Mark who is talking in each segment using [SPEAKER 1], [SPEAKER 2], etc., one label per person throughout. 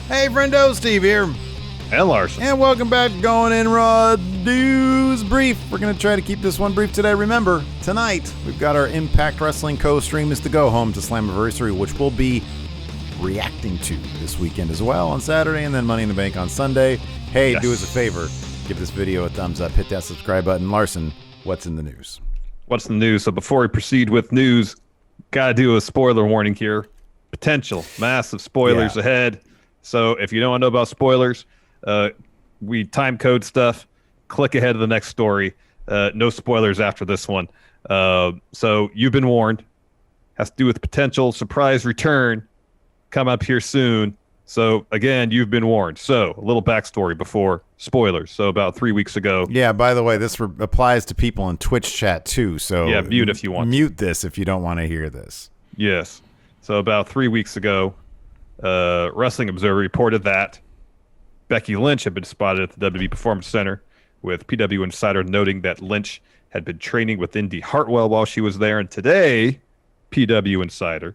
[SPEAKER 1] Hey, Friendo, Steve here.
[SPEAKER 2] And Larson.
[SPEAKER 1] And welcome back to Going In Raw News Brief. We're going to try to keep this one brief today. Remember, tonight, we've got our Impact Wrestling co-stream is to go home to Slammiversary, which we'll be reacting to this weekend as well on Saturday, and then Money in the Bank on Sunday. Hey, yes. Do us a favor. Give this video a thumbs up. Hit that subscribe button. Larson, what's in the news?
[SPEAKER 2] What's in the news? So before we proceed with news, got to do a spoiler warning here. Potential massive spoilers ahead. So if you don't know about spoilers, we time code stuff. Click ahead to the next story. No spoilers after this one. So you've been warned. Has to do with potential surprise return. Come up here soon. So again, you've been warned. So a little backstory before spoilers. So about 3 weeks ago.
[SPEAKER 1] Yeah, by the way, this applies to people in Twitch chat too. So
[SPEAKER 2] yeah, mute if you want.
[SPEAKER 1] Mute this if you don't want to hear this.
[SPEAKER 2] Yes. So about 3 weeks ago, Wrestling Observer reported that Becky Lynch had been spotted at the WWE Performance Center, with PW Insider noting that Lynch had been training with Indy Hartwell while she was there. And today, PW Insider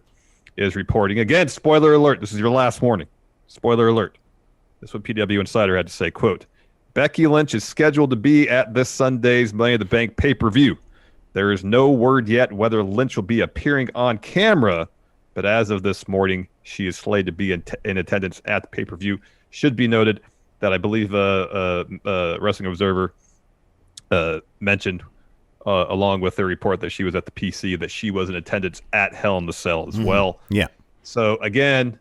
[SPEAKER 2] is reporting, again, spoiler alert, this is your last warning. Spoiler alert. This is what PW Insider had to say, quote, Becky Lynch is scheduled to be at this Sunday's Money in the Bank pay-per-view. There is no word yet whether Lynch will be appearing on camera, but as of this morning, she is slated to be in attendance at the pay-per-view. Should be noted that I believe Wrestling Observer mentioned, along with their report that she was at the PC, that she was in attendance at Hell in the Cell as well.
[SPEAKER 1] Yeah.
[SPEAKER 2] So again,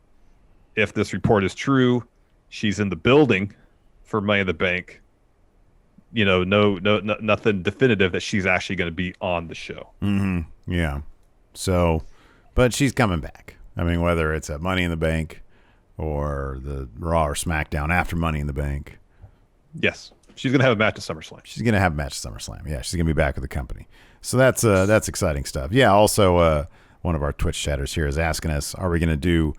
[SPEAKER 2] if this report is true, she's in the building for Money in the Bank. You know, nothing definitive that she's actually going to be on the show.
[SPEAKER 1] Mm-hmm. Yeah. So, but she's coming back. I mean, whether it's at Money in the Bank or the Raw or SmackDown after Money in the Bank.
[SPEAKER 2] Yes. She's going to have a match at SummerSlam.
[SPEAKER 1] She's going to have a match at SummerSlam. Yeah, she's going to be back with the company. So that's exciting stuff. Yeah, also one of our Twitch chatters here is asking us, are we going to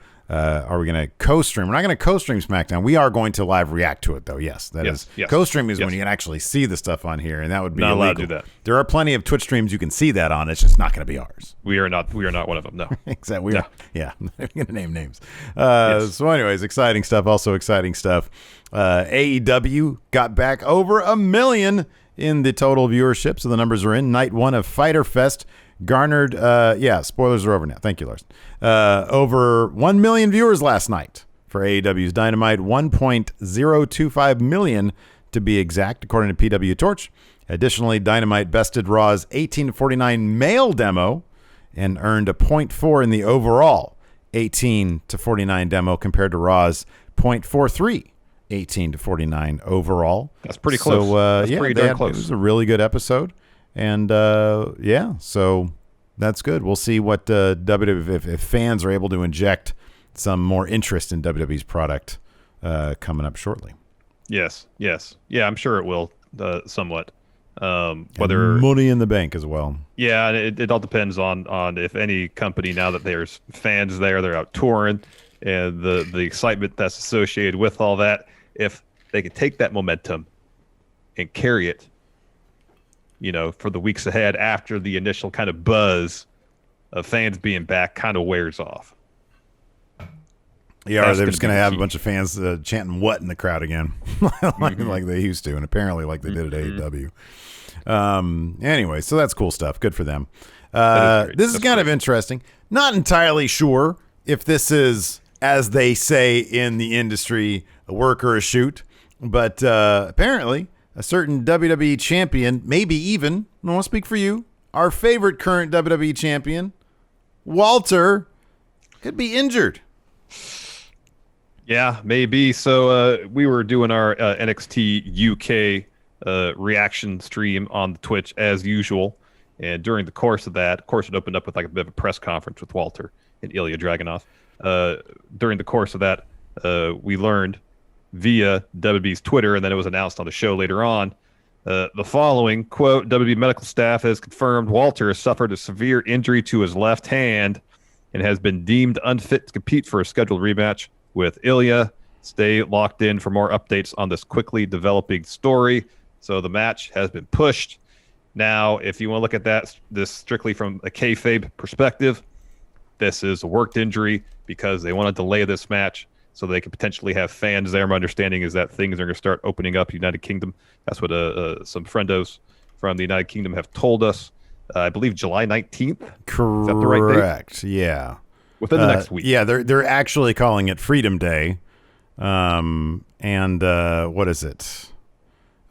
[SPEAKER 1] co-stream? We're not going to co-stream SmackDown. We are going to live react to it, though. Yes, that is. Co-stream is when you can actually see the stuff on here, and that would be
[SPEAKER 2] not
[SPEAKER 1] illegal.
[SPEAKER 2] allowed to do that.
[SPEAKER 1] There are plenty of Twitch streams you can see that on. It's just not going to be ours.
[SPEAKER 2] We are not one of them. No.
[SPEAKER 1] Exactly. Yeah. I'm not going to name names. So, anyways, exciting stuff. Also exciting stuff. AEW got back over 1 million in the total viewership. So the numbers are in. Night 1 of Fyter Fest garnered, spoilers are over now. Thank you, Larson. Over 1 million viewers last night for AEW's Dynamite, 1.025 million to be exact, according to PW Torch. Additionally, Dynamite bested Raw's 18-49 male demo and earned a 0.4 in the overall 18-49 demo compared to Raw's 0.43 18-49 overall.
[SPEAKER 2] That's pretty close.
[SPEAKER 1] So,
[SPEAKER 2] that's pretty darn close.
[SPEAKER 1] It was a really good episode. And, so that's good. We'll see what WWE, if fans are able to inject some more interest in WWE's product coming up shortly.
[SPEAKER 2] Yes. Yeah, I'm sure it will somewhat. Whether
[SPEAKER 1] and Money in the Bank as well.
[SPEAKER 2] Yeah, it all depends on if any company, now that there's fans there, they're out touring, and the excitement that's associated with all that, if they could take that momentum and carry it, for the weeks ahead after the initial kind of buzz of fans being back kind of wears off.
[SPEAKER 1] Yeah, or they're just going to have a bunch of fans chanting "what" in the crowd again, like they used to, and apparently like they did at AEW. Anyway, so that's cool stuff. Good for them. This is kind of interesting. Not entirely sure if this is, as they say in the industry, a work or a shoot, but apparently a certain WWE champion, maybe even, I don't want to speak for you, our favorite current WWE champion, Walter, could be injured.
[SPEAKER 2] Yeah, maybe. So we were doing our NXT UK reaction stream on the Twitch as usual. And during the course of that, of course, it opened up with like a bit of a press conference with Walter and Ilya Dragunov. During the course of that, we learned via WWE's Twitter, and then it was announced on the show later on, the following, quote, WWE medical staff has confirmed Walter has suffered a severe injury to his left hand and has been deemed unfit to compete for a scheduled rematch with Ilya. Stay locked in for more updates on this quickly developing story. So the match has been pushed. Now, if you want to look at this strictly from a kayfabe perspective, this is a worked injury because they want to delay this match so they could potentially have fans there. My understanding is that things are going to start opening up United Kingdom. That's what some friendos from the United Kingdom have told us. I believe July 19th.
[SPEAKER 1] Correct.
[SPEAKER 2] Is that the right date?
[SPEAKER 1] Correct. Yeah.
[SPEAKER 2] Within the next week.
[SPEAKER 1] Yeah, they're actually calling it Freedom Day. What is it?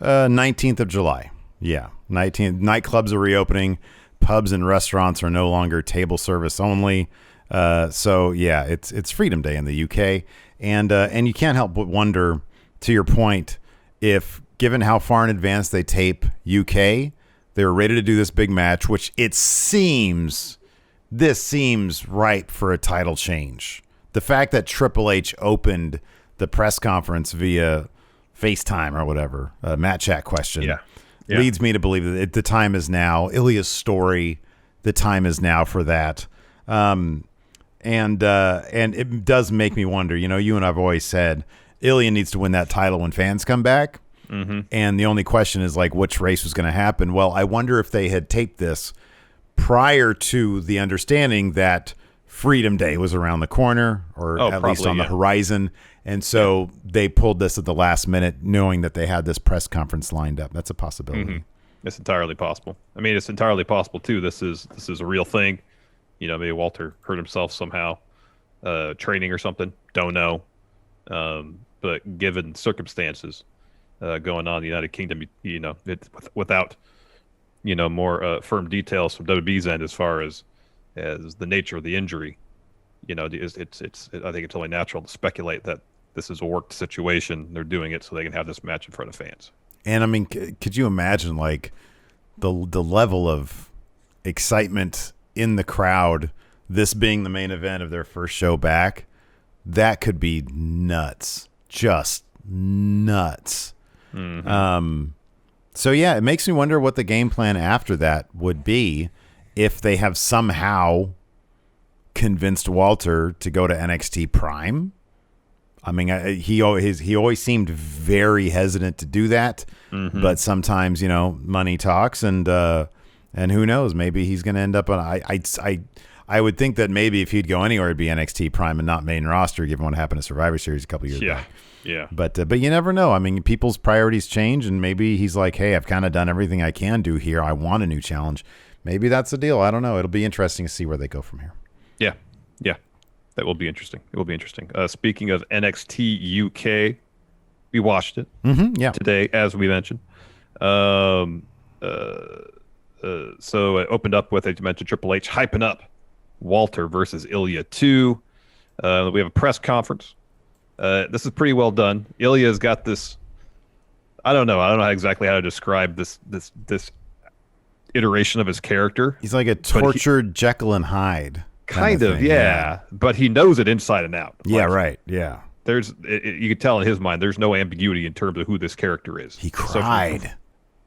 [SPEAKER 1] 19th of July. Yeah. 19th. Nightclubs are reopening. Pubs and restaurants are no longer table service only. So yeah, it's Freedom Day in the UK. And you can't help but wonder, to your point, if given how far in advance they tape UK, they're ready to do this big match, which seems ripe for a title change. The fact that Triple H opened the press conference via FaceTime or whatever, Matt Chat question, leads me to believe that the time is now. Ilya's story, the time is now for that. And it does make me wonder, you and I've always said Ilya needs to win that title when fans come back. Mm-hmm. And the only question is which race was going to happen. Well, I wonder if they had taped this prior to the understanding that Freedom Day was around the corner, or at least on the horizon. And so they pulled this at the last minute, knowing that they had this press conference lined up. That's a possibility.
[SPEAKER 2] Mm-hmm. It's entirely possible. I mean, it's entirely possible too. This is a real thing. Maybe Walter hurt himself somehow, training or something. Don't know. But given circumstances going on in the United Kingdom, without more firm details from WWE's end as far as the nature of the injury, I think it's only natural to speculate that this is a worked situation. They're doing it so they can have this match in front of fans.
[SPEAKER 1] And I mean, could you imagine the level of excitement in the crowd, this being the main event of their first show back? That could be nuts, just nuts. Mm-hmm. So yeah, it makes me wonder what the game plan after that would be if they have somehow convinced Walter to go to NXT Prime. I mean, he always seemed very hesitant to do that, but sometimes money talks, and who knows, maybe he's going to end up on. I would think that maybe if he'd go anywhere, it'd be NXT Prime and not main roster, given what happened to Survivor Series a couple years back.
[SPEAKER 2] Yeah.
[SPEAKER 1] But you never know. I mean, people's priorities change, and maybe he's like, hey, I've kind of done everything I can do here. I want a new challenge. Maybe that's the deal. I don't know. It'll be interesting to see where they go from here.
[SPEAKER 2] Yeah. That will be interesting. It will be interesting. Speaking of NXT UK, we watched it today, as we mentioned. So it opened up with, as you mentioned, Triple H hyping up Walter versus Ilya 2. We have a press conference. This is pretty well done. Ilya's got this. I don't know exactly how to describe this iteration of his character.
[SPEAKER 1] He's like a tortured Jekyll and Hyde.
[SPEAKER 2] Kind of, yeah. But he knows it inside and out.
[SPEAKER 1] Yeah, right. Yeah.
[SPEAKER 2] You can tell in his mind, there's no ambiguity in terms of who this character is.
[SPEAKER 1] He cried.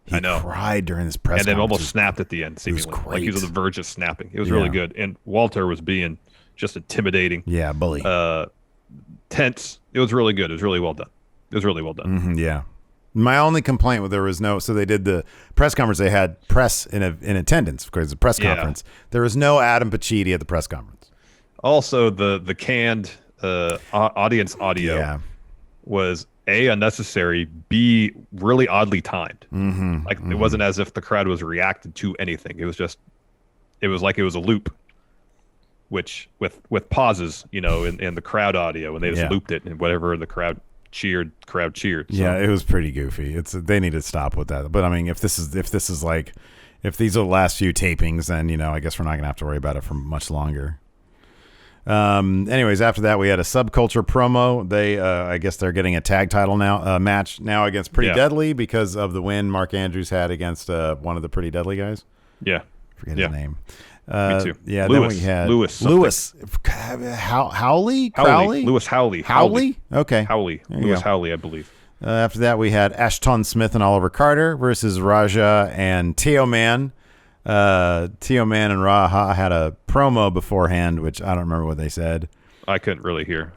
[SPEAKER 1] He cried during this press conference.
[SPEAKER 2] And then almost snapped at the end, seemingly.
[SPEAKER 1] It was great.
[SPEAKER 2] Like he was on the verge of snapping. It was really good. And Walter was being just intimidating.
[SPEAKER 1] Yeah, bully.
[SPEAKER 2] Tense. It was really good. It was really well done.
[SPEAKER 1] Yeah. My only complaint was there was so they did the press conference. They had press in attendance because it's a press conference. There was no Adam Pacitti at the press conference. Also,
[SPEAKER 2] the canned audience audio was A, unnecessary, B, really oddly timed. It wasn't as if the crowd was reacting to anything. It was like it was a loop, which with pauses, in the crowd audio, and they just looped it, and whatever the crowd cheered. So.
[SPEAKER 1] Yeah, it was pretty goofy. They need to stop with that. But I mean, if these are the last few tapings, then I guess we're not gonna have to worry about it for much longer. Anyways, after that we had a Subculture promo. They I guess they're getting a tag title match now against Pretty Deadly because of the win Mark Andrews had against one of the Pretty Deadly guys. Forget his name.
[SPEAKER 2] Me too.
[SPEAKER 1] Yeah,
[SPEAKER 2] Lewis.
[SPEAKER 1] Then we had
[SPEAKER 2] Lewis.
[SPEAKER 1] Howley? Crowley?
[SPEAKER 2] Lewis Howley.
[SPEAKER 1] Okay.
[SPEAKER 2] Lewis Howley, I believe.
[SPEAKER 1] After that, we had Ashton Smith and Oliver Carter versus Raja and Teo Man. Teo Man and Raja had a promo beforehand, which I don't remember what they said.
[SPEAKER 2] I couldn't really hear.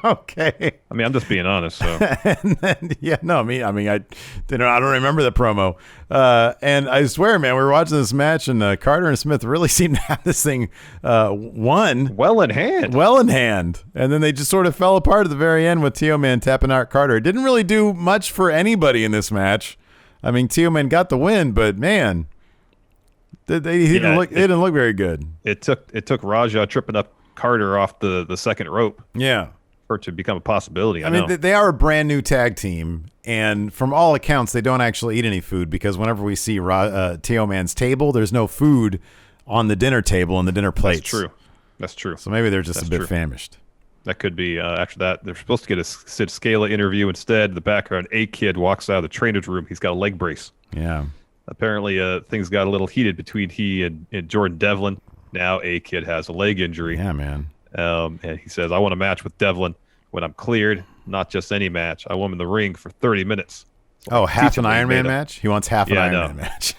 [SPEAKER 1] Okay.
[SPEAKER 2] I mean, I'm just being honest. So
[SPEAKER 1] And then, I don't remember the promo. And I swear, man, we were watching this match, and Carter and Smith really seemed to have this thing won.
[SPEAKER 2] well in hand.
[SPEAKER 1] Well in hand. And then they just sort of fell apart at the very end with Teo-Man tapping out Carter. It didn't really do much for anybody in this match. I mean, Teo-Man got the win, but man, he didn't look very good.
[SPEAKER 2] It took Raja tripping up Carter off the second rope.
[SPEAKER 1] Yeah.
[SPEAKER 2] For it to become a possibility.
[SPEAKER 1] I mean, they are a brand new tag team, and from all accounts, they don't actually eat any food, because whenever we see Teo-Man's table, there's no food on the dinner table and the dinner plates.
[SPEAKER 2] That's true.
[SPEAKER 1] So maybe they're just a bit famished.
[SPEAKER 2] That could be. After that, they're supposed to get a Sid Scala interview instead. In the background, A-Kid walks out of the trainer's room. He's got a leg brace.
[SPEAKER 1] Yeah.
[SPEAKER 2] Apparently, things got a little heated between he and Jordan Devlin. Now A-Kid has a leg injury.
[SPEAKER 1] Yeah, man.
[SPEAKER 2] And he says, I want a match with Devlin when I'm cleared, not just any match. I want him in the ring for 30 minutes.
[SPEAKER 1] So half an Iron Man match? He wants half an Iron Man match.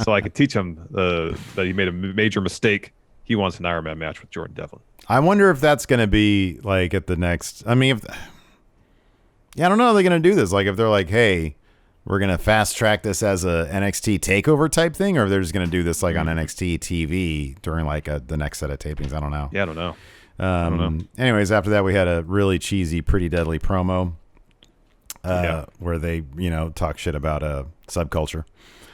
[SPEAKER 2] So I could teach him that he made a major mistake. He wants an Iron Man match with Jordan Devlin.
[SPEAKER 1] I wonder if that's going to be like at the next. I mean, I don't know how they're going to do this. Like, if they're like, hey, we're going to fast track this as a NXT takeover type thing, or if they're just going to do this like on NXT TV during like the next set of tapings. I don't know.
[SPEAKER 2] Yeah, I don't know.
[SPEAKER 1] Anyways, after that, we had a really cheesy, Pretty Deadly promo where they, talk shit about subculture.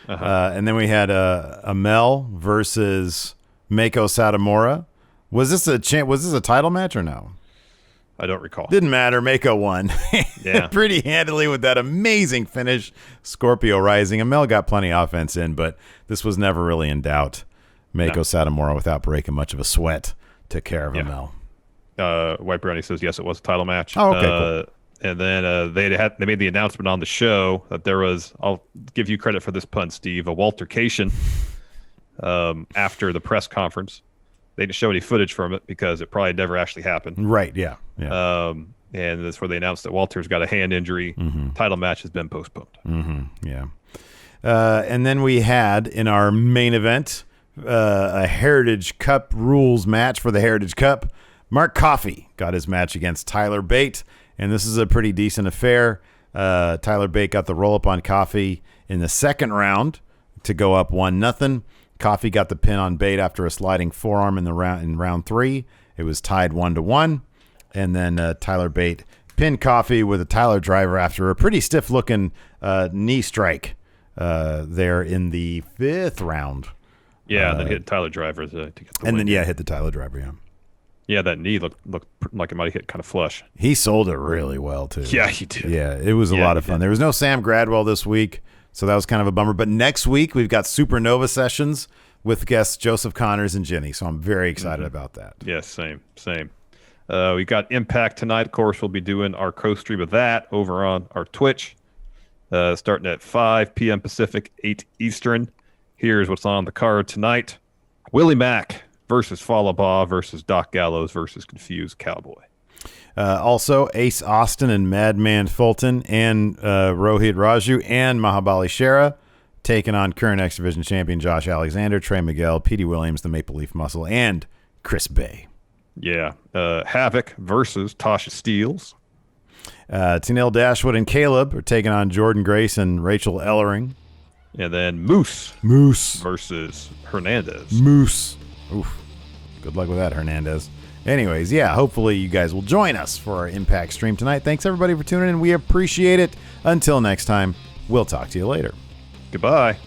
[SPEAKER 1] And then we had Amel versus Meiko Satomura. Was this a title match or no?
[SPEAKER 2] I don't recall.
[SPEAKER 1] Didn't matter. Meiko won.
[SPEAKER 2] Yeah.
[SPEAKER 1] Pretty handily with that amazing finish. Scorpio Rising. Amel got plenty of offense in, but this was never really in doubt. Meiko Satomura, without breaking much of a sweat, took care of Amel.
[SPEAKER 2] White Brownie says, yes, it was a title match.
[SPEAKER 1] Oh, okay, cool.
[SPEAKER 2] And then they made the announcement on the show that there was, I'll give you credit for this pun, Steve, a waltercation after the press conference. They didn't show any footage from it because it probably never actually happened.
[SPEAKER 1] Right, yeah.
[SPEAKER 2] And that's where they announced that Walter's got a hand injury.
[SPEAKER 1] Mm-hmm.
[SPEAKER 2] Title match has been postponed.
[SPEAKER 1] Mm-hmm, yeah. And then we had in our main event a Heritage Cup rules match for the Heritage Cup. Mark Coffey got his match against Tyler Bate, and this is a pretty decent affair. Tyler Bate got the roll-up on Coffey in the second round to go up 1-0. Coffey got the pin on Bate after a sliding forearm in round 3. It was tied 1-1, and then Tyler Bate pinned Coffey with a Tyler driver after a pretty stiff-looking knee strike there in the 5th round.
[SPEAKER 2] Yeah, then hit Tyler driver to get the win.
[SPEAKER 1] And then hit the Tyler driver. Yeah.
[SPEAKER 2] Yeah, that knee looked like it might have hit kind of flush.
[SPEAKER 1] He sold it really well too.
[SPEAKER 2] Yeah, he did.
[SPEAKER 1] Yeah, it was a lot of fun. There was no Sam Gradwell this week, so that was kind of a bummer. But next week we've got Supernova sessions with guests Joseph Connors and Jenny, so I'm very excited about that.
[SPEAKER 2] Yeah, same. We got Impact tonight. Of course, we'll be doing our co-stream of that over on our Twitch, starting at 5 p.m. Pacific, 8 Eastern. Here's what's on the card tonight: Willie Mack versus Falaba versus Doc Gallows versus Confused Cowboy.
[SPEAKER 1] Also, Ace Austin and Madman Fulton and Rohit Raju and Mahabali Shera taking on current X Division champion Josh Alexander, Trey Miguel, Petey Williams, the Maple Leaf Muscle, and Chris Bay.
[SPEAKER 2] Yeah. Havoc versus Tasha Steeles.
[SPEAKER 1] Tenille Dashwood and Caleb are taking on Jordan Grace and Rachel Ellering.
[SPEAKER 2] And then Moose versus Hernandez.
[SPEAKER 1] Moose. Oof. Good luck with that, Hernandez. Anyways, hopefully you guys will join us for our Impact stream tonight. Thanks, everybody, for tuning in. We appreciate it. Until next time, we'll talk to you later.
[SPEAKER 2] Goodbye.